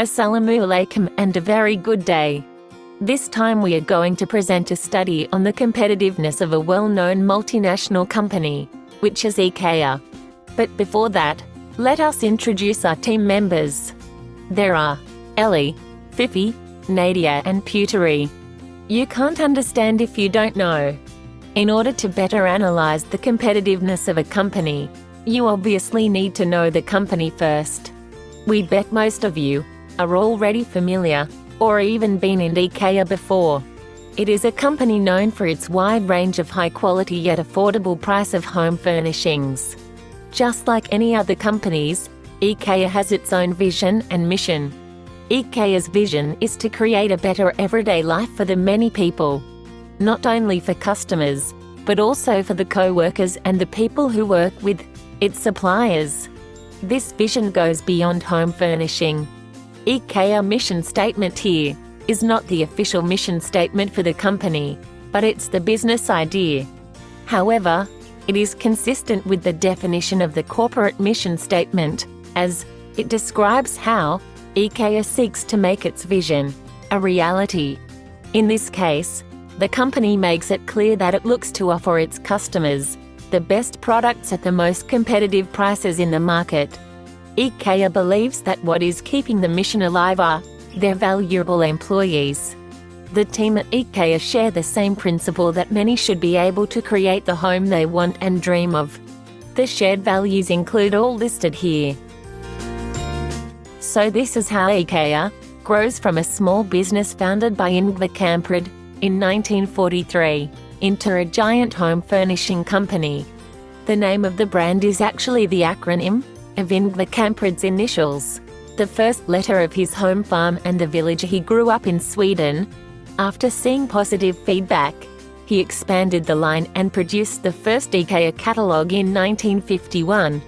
Assalamu alaikum and a very good day. This time we are going to present a study on the competitiveness of a well-known multinational company, which is IKEA. But before that, let us introduce our team members. There are ELLY, FIFI, NADIAH and PUTERI. You can't understand if you don't know. In order to better analyze the competitiveness of a company, you obviously need to know the company first. We bet most of you are already familiar or even been in IKEA before. It is a company known for its wide range of high-quality yet affordable price of home furnishings. Just like any other companies, IKEA has its own vision and mission. IKEA's vision is to create a better everyday life for the many people. Not only for customers, but also for the co-workers and the people who work with its suppliers. This vision goes beyond home furnishing. IKEA mission statement here is not the official mission statement for the company, but it's the business idea. However, it is consistent with the definition of the corporate mission statement, as it describes how IKEA seeks to make its vision a reality. In this case, the company makes it clear that it looks to offer its customers the best products at the most competitive prices in the market. IKEA believes that what is keeping the mission alive are their valuable employees. The team at IKEA share the same principle that many should be able to create the home they want and dream of. The shared values include all listed here. So this is how IKEA grows from a small business founded by Ingvar Kamprad in 1943 into a giant home furnishing company. The name of the brand is actually the acronym of Ingvar Kamprad's initials, the first letter of his home farm and the village he grew up in Sweden. After seeing positive feedback, he expanded the line and produced the first IKEA catalogue in 1951.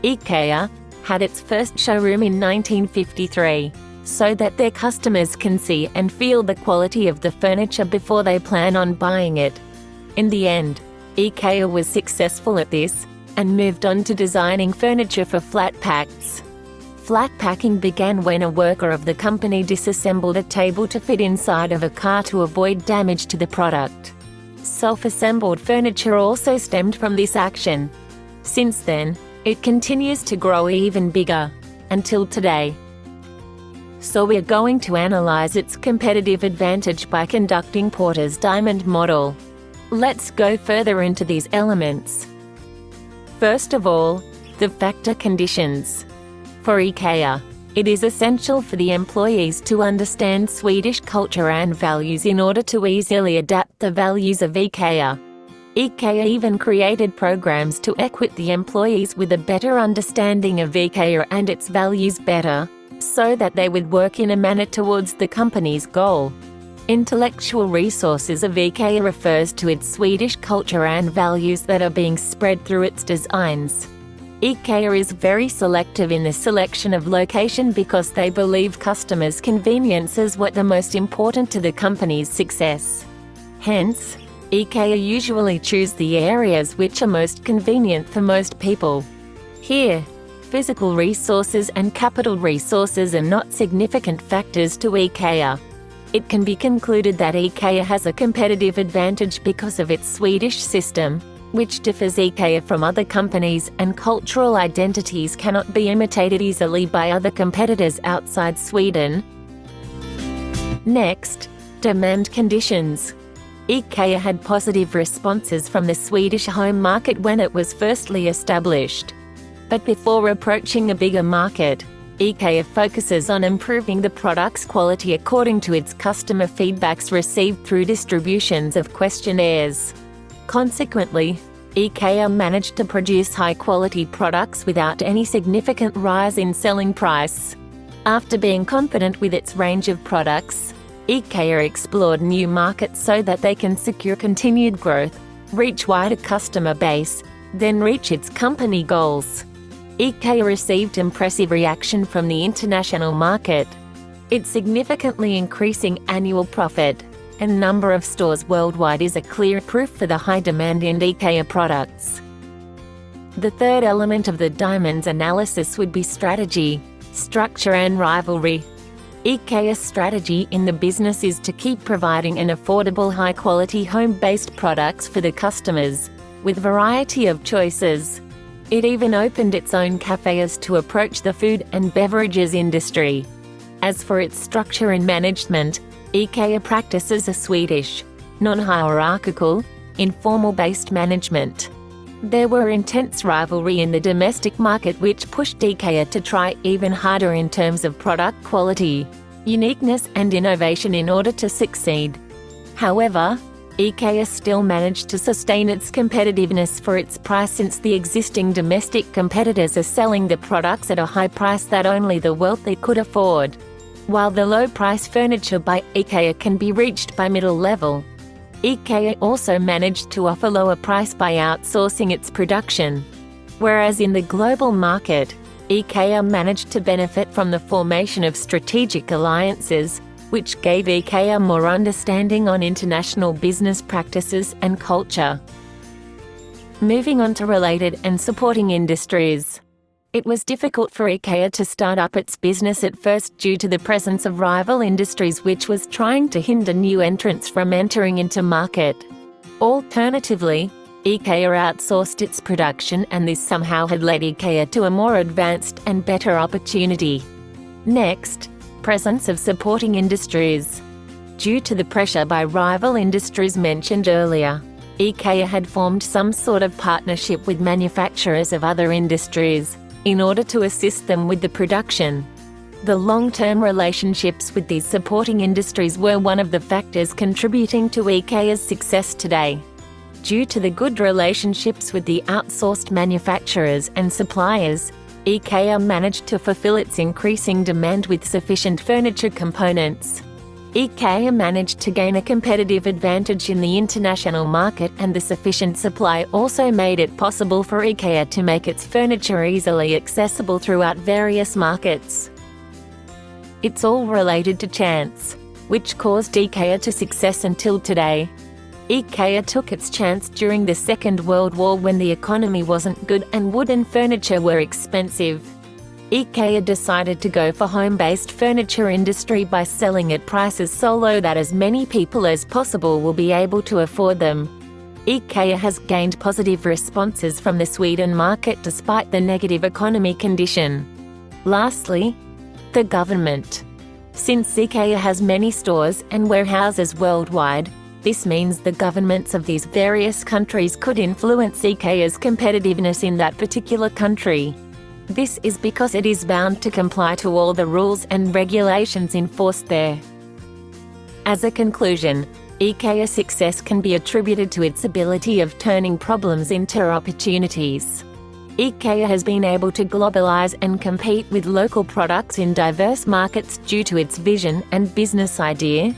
IKEA had its first showroom in 1953, so that their customers can see and feel the quality of the furniture before they plan on buying it. In the end, IKEA was successful at this and moved on to designing furniture for flat packs. Flat packing began when a worker of the company disassembled a table to fit inside of a car to avoid damage to the product. Self-assembled furniture also stemmed from this action. Since then, it continues to grow even bigger, until today. So we're going to analyze its competitive advantage by conducting Porter's diamond model. Let's go further into these elements. First of all, the factor conditions. For IKEA, it is essential for the employees to understand Swedish culture and values in order to easily adapt the values of IKEA. IKEA even created programs to equip the employees with a better understanding of IKEA and its values better, so that they would work in a manner towards the company's goal. Intellectual resources of IKEA refers to its Swedish culture and values that are being spread through its designs. IKEA is very selective in the selection of location because they believe customers' convenience is what the most important to the company's success. Hence, IKEA usually choose the areas which are most convenient for most people. Here, physical resources and capital resources are not significant factors to IKEA. It can be concluded that IKEA has a competitive advantage because of its Swedish system, which differs IKEA from other companies, and cultural identities cannot be imitated easily by other competitors outside Sweden. Next, demand conditions. IKEA had positive responses from the Swedish home market when it was firstly established. But before approaching a bigger market, IKEA focuses on improving the product's quality according to its customer feedbacks received through distributions of questionnaires. Consequently, IKEA managed to produce high-quality products without any significant rise in selling price. After being confident with its range of products, IKEA explored new markets so that they can secure continued growth, reach wider customer base, then reach its company goals. IKEA received impressive reaction from the international market. Its significantly increasing annual profit and number of stores worldwide is a clear proof for the high demand in IKEA products. The third element of the diamonds analysis would be strategy, structure and rivalry. IKEA's strategy in the business is to keep providing an affordable, high-quality home-based products for the customers, with variety of choices. It even opened its own cafes to approach the food and beverages industry. As for its structure and management, IKEA practices a Swedish, non-hierarchical, informal-based management. There were intense rivalry in the domestic market which pushed IKEA to try even harder in terms of product quality, uniqueness and innovation in order to succeed. However, IKEA still managed to sustain its competitiveness for its price, since the existing domestic competitors are selling the products at a high price that only the wealthy could afford, while the low-price furniture by IKEA can be reached by middle level. IKEA also managed to offer lower price by outsourcing its production. Whereas in the global market, IKEA managed to benefit from the formation of strategic alliances, which gave IKEA more understanding on international business practices and culture. Moving on to related and supporting industries. It was difficult for IKEA to start up its business at first due to the presence of rival industries, which was trying to hinder new entrants from entering into market. Alternatively, IKEA outsourced its production, and this somehow had led IKEA to a more advanced and better opportunity. Next, presence of supporting industries. Due to the pressure by rival industries mentioned earlier, IKEA had formed some sort of partnership with manufacturers of other industries in order to assist them with the production. The long-term relationships with these supporting industries were one of the factors contributing to IKEA's success today. Due to the good relationships with the outsourced manufacturers and suppliers, IKEA managed to fulfill its increasing demand with sufficient furniture components. IKEA managed to gain a competitive advantage in the international market, and the sufficient supply also made it possible for IKEA to make its furniture easily accessible throughout various markets. It's all related to chance, which caused IKEA to success until today. IKEA took its chance during the Second World War when the economy wasn't good and wooden furniture were expensive. IKEA decided to go for home-based furniture industry by selling at prices so low that as many people as possible will be able to afford them. IKEA has gained positive responses from the Sweden market despite the negative economy condition. Lastly, the government. Since IKEA has many stores and warehouses worldwide, this means the governments of these various countries could influence IKEA's competitiveness in that particular country. This is because it is bound to comply to all the rules and regulations enforced there. As a conclusion, IKEA's success can be attributed to its ability of turning problems into opportunities. IKEA has been able to globalize and compete with local products in diverse markets due to its vision and business idea.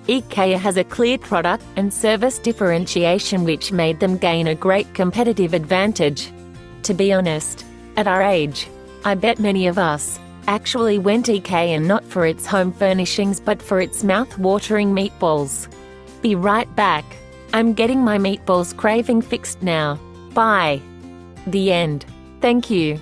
IKEA has a clear product and service differentiation which made them gain a great competitive advantage. To be honest, at our age, I bet many of us actually went IKEA not for its home furnishings but for its mouth-watering meatballs. Be right back. I'm getting my meatballs craving fixed now. Bye. The end. Thank you.